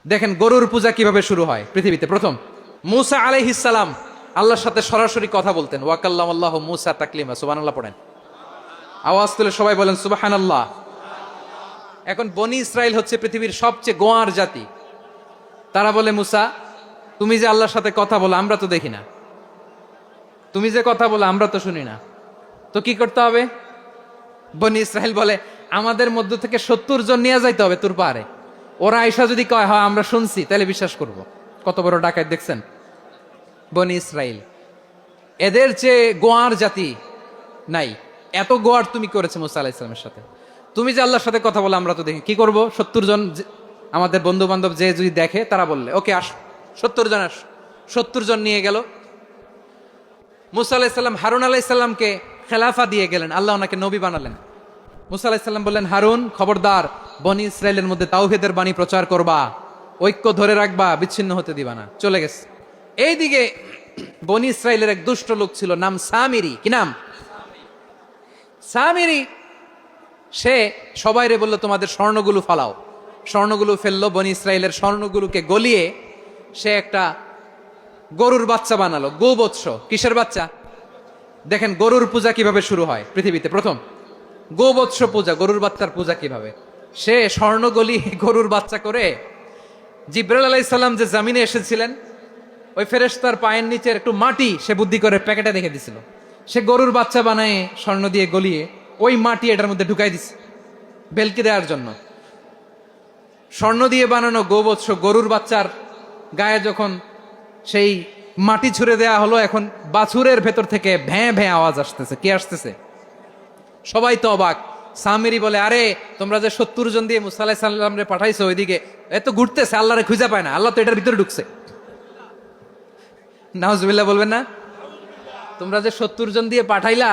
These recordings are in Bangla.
দেখেন গরুর পূজা কিভাবে শুরু হয় পৃথিবীতে প্রথম। মুসা আলাইহিস সালাম আল্লাহর সাথে সরাসরি কথা বলতেন। ওয়াকাল্লামাল্লাহু মুসা তাকলিমা। সুবহানাল্লাহ পড়েন, আওয়াজ তুলে সবাই বলেন সুবহানাল্লাহ। এখন বনি ইসরাইল হচ্ছে পৃথিবীর সবচেয়ে গোয়ার জাতি। তারা বলে, মুসা তুমি যে আল্লাহর সাথে কথা বলো আমরা তো দেখি না, তুমি যে কথা বলো আমরা তো শুনি না, তো কি করতে হবে? বনি ইসরাইল বলে, আমাদের মধ্য থেকে 70 জন নিয়ে যাইতে হবে তোর পাহাড়ে। ওরা আয়সা যদি কয় হয় আমরা শুনছি, তাহলে বিশ্বাস করব। কত বড় ডাকাত দেখছেন বনি ইসরাইল। এদের যে গোয়ার জাতি নাই, এত গোয়ার তুমি করেছে মুসা আলাইহিস সালামের সাথে। তুমি যে আল্লাহর সাথে কথা বলে আমরা তো দেখি, কি করব? 70 জন আমাদের বন্ধু বান্ধব যে যদি দেখে তারা বললে ওকে আস, 70 জন আস। 70 জন নিয়ে গেল। মুসা আলাইহিস সালাম হারুন আলাইহিস সালামকে খেলাফা দিয়ে গেলেন, আল্লাহ ওনাকে নবী বানালেন। মুসা আলাইহিস সালাম বললেন, হারুন খবরদার, বনি ইসরায়েলের মধ্যে তাওহীদের বাণী প্রচার করবা, ঐক্য ধরে রাখবা, বিচ্ছিন্ন হতে দিবা না। চলে গেছে। এইদিকে বনি ইসরায়েলের এক দুষ্ট লোক ছিল, নাম সামিরি। কি নাম? সামিরি। সে সবাইরে বলল তোমাদের স্বর্ণগুলো ফালাও। স্বর্ণগুলো ফেললো, বনি ইসরায়েলের স্বর্ণগুলোকে গলিয়ে সে একটা গরুর বাচ্চা বানালো। গোবৎস। কিসের বাচ্চা? দেখেন গরুর পূজা কিভাবে শুরু হয় পৃথিবীতে প্রথম। গোবৎস পূজা, গরুর বাচ্চার পূজা কিভাবে। সে স্বর্ণ গলি গরুর বাচ্চা করে, জিব্রাইল আলাইহিস সালাম যে জামিনে এসেছিলেন, ওই ফেরেশতার পায়ের নিচের একটু মাটি সে বুদ্ধি করে প্যাকেটে রেখে দিছিল। সে গরুর বাচ্চা বানায় স্বর্ণ দিয়ে গলিয়ে ওই মাটি এটার মধ্যে ঢুকাই দিছে বেলকি দেওয়ার জন্য। স্বর্ণ দিয়ে বানানো গোবৎস গরুর বাচ্চার গায়ে যখন সেই মাটি ছুঁড়ে দেয়া হলো, এখন বাছুরের ভেতর থেকে ভ্যাঁ ভ্যাঁ আওয়াজ আসতেছে। কি আসতেছে? সবাই তো অবাক। সামিরি বলে, আরে তোমরা যে 70 জন দিয়ে মুসা আলাইহিস সালামরে পাঠাইছো ওইদিকে, এত ঘুরতেছে, আল্লাহরে খুঁজে পায় না, আল্লাহ তো এটার ভিতরে ঢুকছে। নাউজুবিল্লাহ বলবেন না? তোমরা যে 70 জন দিয়ে পাঠাইলা,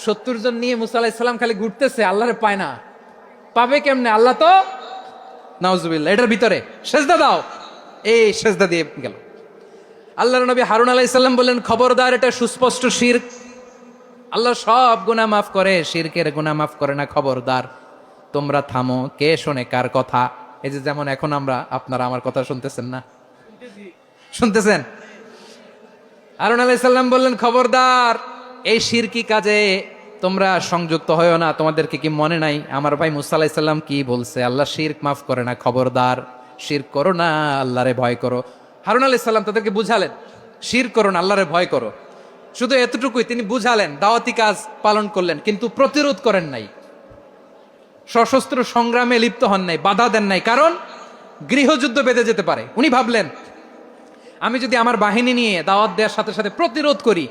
70 জন নিয়ে মুসা আলাইহিস সালাম খালি ঘুরতেছে, আল্লাহরে পায় না। পাবে কেমনে? আল্লাহ তো, নাউজুবিল্লাহ, এটার ভিতরে সেজদা দাও। এই সেজদা দিয়ে গেল। আল্লাহর নবী হারুন আলাইহিস সালাম বললেন, খবরদার, এটা সুস্পষ্ট শিরক। আল্লাহ সব গুনাহ মাফ করে, শিরকের গুনাহ মাফ করে না, খবরদার তোমরা থামো। কে শোনে কার কথা? এই যে যেমন এখন আপনারা আমার কথা শুনতেছেন না? শুনতেছেন? হারুন আলাইহিস সালাম বললেন, খবরদার, এই শিরকি কাজে তোমরা সংযুক্ত হয়ো না। তোমাদেরকে কি মনে নাই আমার ভাই মুসা আলাইহিস সালাম কি বলছে? আল্লাহ শিরক মাফ করে না, খবরদার শিরক করো না, আল্লাহরে ভয় করো। হারুন আলাইহিস সালাম তাদেরকে বুঝালেন, শিরক করো না, আল্লাহরে ভয় করো। শুধু এতটুকুই তিনি বুঝালেন, দাওয়াতি কাজ পালন করলেন, কিন্তু প্রতিরোধ করেন নাই, সশস্ত্র সংগ্রামে লিপ্ত হন নাই, বাধা দেন নাই। কারণ গৃহযুদ্ধ বেঁধে যেতে পারে। উনি ভাবলেন, আমি যদি আমার বাহিনী নিয়ে দাওয়াত দেওয়ার সাথে সাথে প্রতিরোধ করি,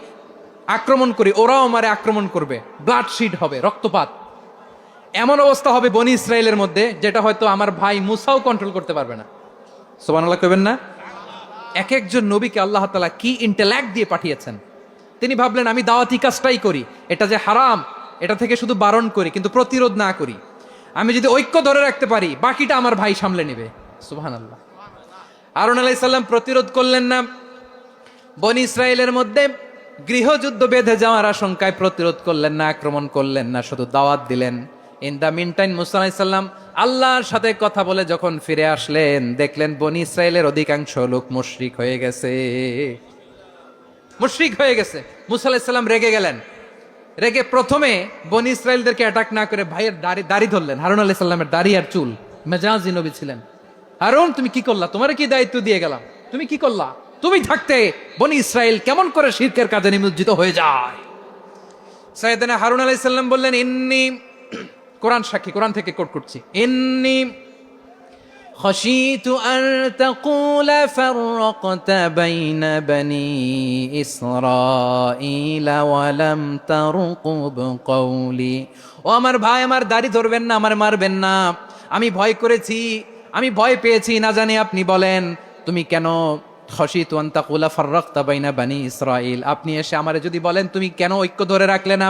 আক্রমণ করি, ওরাও আমারে আক্রমণ করবে, ব্লাডশিড হবে, রক্তপাত। এমন অবস্থা হবে বনি ইসরায়েলের মধ্যে, যেটা হয়তো আমার ভাই মুসাও কন্ট্রোল করতে পারবে না। সুবহানাল্লাহ কইবেন না? এক একজন নবীকে আল্লাহ তাআলা কি ইন্টেলেক্ট দিয়ে পাঠিয়েছেন। তিনি ভাবলেন, আমি দাওয়াতি কাজটাই করি, এটা যে হারাম এটা থেকে শুধু বারণ করি, কিন্তু প্রতিরোধ না করি। আমি যদি ঐক্য ধরে রাখতে পারি, বাকিটা আমার ভাই সামলে নেবে। সুবহানাল্লাহ। হারুন আলাইহিস সালাম প্রতিরোধ করলেন না। বনি ইসরায়েলের মধ্যে গৃহযুদ্ধ বেঁধে যাওয়ার আশঙ্কায় প্রতিরোধ করলেন না, আক্রমণ করলেন না, শুধু দাওয়াত দিলেন। ইন দা মিন টাইম মুসা আলাইহিস সালাম আল্লাহর সাথে কথা বলে যখন ফিরে আসলেন, দেখলেন বনি ইসরায়েলের অধিকাংশ লোক মুশরিক হয়ে গেছে। মুশরিক হয়ে গেছে। মুসা আলাইহিস সালাম রেগে গেলেন। রেগে প্রথমে বনি ইসরায়েলদেরকে অ্যাটাক না করে ভাইয়ের দাড়ি ধরলেন। হারুন আলাইহিস সালামের দাড়ি আর চুল। মেজাজি নবী ছিলেন। হারুন, তুমি কি করলা? তোমার কি দায়িত্ব দিয়ে গেলাম, তুমি কি করলা? তুমি থাকতে বনি ইসরায়েল কেমন করে শিরকের কাজে নিমজ্জিত হয়ে যায়? সাইয়েদনা হারুন আলাইহিস সালাম বললেন, ইন্নী, কোরআন সাক্ষী, কোরআন থেকে কোট করছি, ইন্নী خشيت أن تقول فرقت بين بني إسرائيل ولم ترقب قولي। ও আমার ভাই, আমার দাড়ি ধরবেন না, আমার মারবেন না। আমি ভয় করেছি, আমি ভয় পেয়েছি, না জানি আপনি বলেন তুমি কেন খশিতু আন তাকুলা ফাররাকতা বাইনা বানি ইসরাইল। আপনি এসে আমারে যদি বলেন তুমি কেন ঐক্য ধরে রাখলে না,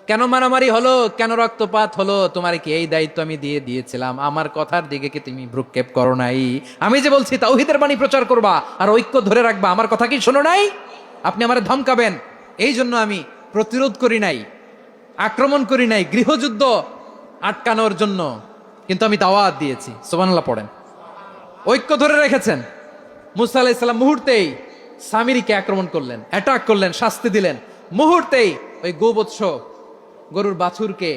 কেন মারামারি হলো, কেন রক্তপাত হলো, তোমার কি এই দায়িত্ব আমি দিয়ে দিয়েছিলাম? আমার কথার দিকে কি তুমি ভ্রুক্ষেপ করো নাই? আমি যে বলছি তাওহীদের বাণী প্রচার করবা আর ঐক্য ধরে রাখবা, আমার কথা কি শোনো নাই? আপনি আমারে ধমকাবেন, এই জন্য আমি প্রতিরোধ করি নাই, আক্রমণ করি নাই, গৃহযুদ্ধ আটকানোর জন্য, কিন্তু আমি দাওয়াত দিয়েছি। সুবহানাল্লাহ পড়েন। ঐক্য ধরে রেখেছেন। মুসা আলাইহিস সালাম মুহূর্তেই সামিরীকে আক্রমণ করলেন, অ্যাটাক করলেন, শাস্তি দিলেন। মুহূর্তেই ওই গোবৎস গরুর বাছুরকে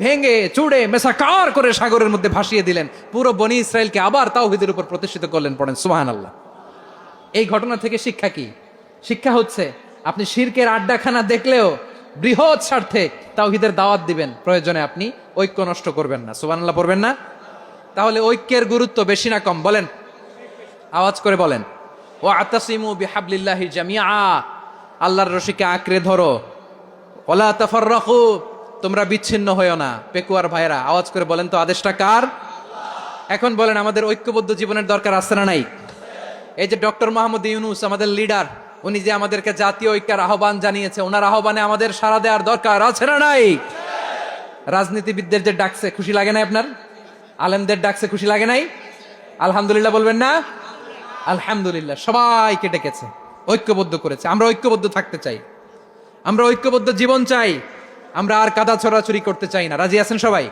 ভেঙে চুড়ে মেসাকার করে সাগরের মধ্যে ভাসিয়ে দিলেন। পুরো বনি ইসরায়েলকে আবার তাওহীদের উপর প্রতিষ্ঠিত করলেন। পড়েন সুবহানাল্লাহ। এই ঘটনা থেকে শিক্ষা কি? শিক্ষা হচ্ছে আপনি শিরকের আড্ডাখানা দেখলেও বৃহৎ স্বার্থে তাওহীদের দাওয়াত দিবেন, প্রয়োজনে আপনি ঐক্য নষ্ট করবেন না। সুবহানাল্লাহ পড়বেন না? তাহলে ঐক্যের গুরুত্ব বেশি না কম বলেন? আওয়াজ করে বলেন। ওয়াতাসিমু বিহাবলিল্লাহি জামিআ, আল্লাহর রশিকে আঁকড়ে ধরো। ওয়ালা তাফাররাকু, তোমরা বিচ্ছিন্ন হয়ো না। পেকুয়ার ভাইরা আওয়াজ করে বলেন তো আদেশটা কার? এখন বলেন আমাদের ঐক্যবদ্ধ জীবনের দরকার আছে না নাই? এই যে ডক্টর মোহাম্মদ ইউনূস আমাদের লিডার, উনি যে আমাদেরকে জাতীয় ঐক্যের আহ্বান জানিয়েছে, ওনার আহ্বানে আমাদের সাড়া দেওয়ার দরকার আছে না নাই? রাজনীতিবিদদের যে ডাকছে খুশি লাগে নাই আপনার? আলেমদের ডাকছে খুশি লাগে নাই? আলহামদুলিল্লাহ বলবেন না? আলহামদুলিল্লাহ, সবাইকে ডেকেছে, ঐক্যবদ্ধ করেছে। আমরা ঐক্যবদ্ধ থাকতে চাই, আমরা ঐক্যবদ্ধ জীবন চাই, আমরা আর কাদা ছড়াছড়ি করতে চাই না। রাজি আছেন সবাই?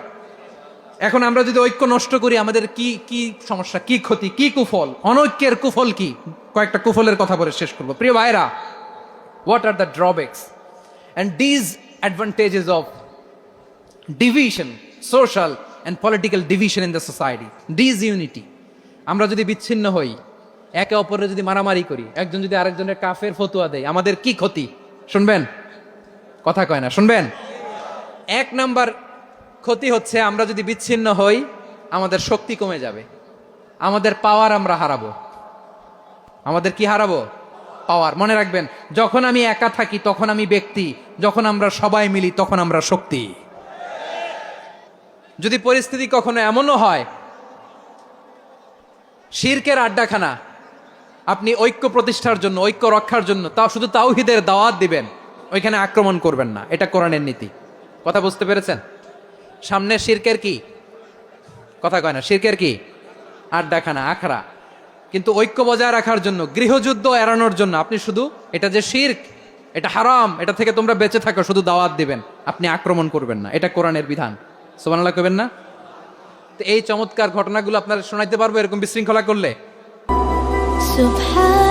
এখন আমরা যদি ঐক্য নষ্ট করি আমাদের কি কি সমস্যা, কি ক্ষতি, কি কুফল? অনৈক্যের কুফল কি? কয়েকটা কুফলের কথা বলে শেষ করবো। প্রিয় ভাইরা, what are the drawbacks and disadvantages of division, social and political division in the society, disunity. আমরা যদি বিচ্ছিন্ন হই, একে অপরের যদি মারামারি করি, একজন যদি আরেকজনের কাফের ফতুয়া দেয়, আমাদের কি ক্ষতি? শুনবেন? কথা কয় না, শুনবেন? এক নাম্বার ক্ষতি হচ্ছে আমরা যদি বিচ্ছিন্ন হই আমাদের শক্তি কমে যাবে, আমাদের পাওয়ার আমরা হারাবো। আমাদের কি হারাবো? পাওয়ার। মনে রাখবেন, যখন আমি একা থাকি তখন আমি ব্যক্তি, যখন আমরা সবাই মিলি তখন আমরা শক্তি। যদি পরিস্থিতি কখনো এমনও হয় শিরকের আড্ডাখানা, আপনি ঐক্য প্রতিষ্ঠার জন্য, ঐক্য রক্ষার জন্য তাও শুধু তাওহীদের দাওয়াত দিবেন, ওইখানে আক্রমণ করবেন না। এটা কোরআনের নীতি। কথা বুঝতে পেরেছেন? সামনে শিরকের কি? কথা কয় না, শিরকের কি? আড্ডাখানা, আখড়া। কিন্তু ঐক্য বজায় রাখার জন্য, গৃহযুদ্ধ এড়ানোর জন্য আপনি শুধু এটা যে শিরক, এটা হারাম, এটা থেকে তোমরা বেঁচে থাকো, শুধু দাওয়াত দিবেন, আপনি আক্রমণ করবেন না। এটা কোরআনের বিধান। সুবহানাল্লাহ কইবেন না? তো এই চমৎকার ঘটনাগুলো আপনারা শোনাইতে পারবো এরকম বিশৃঙ্খলা করলে? সুবহান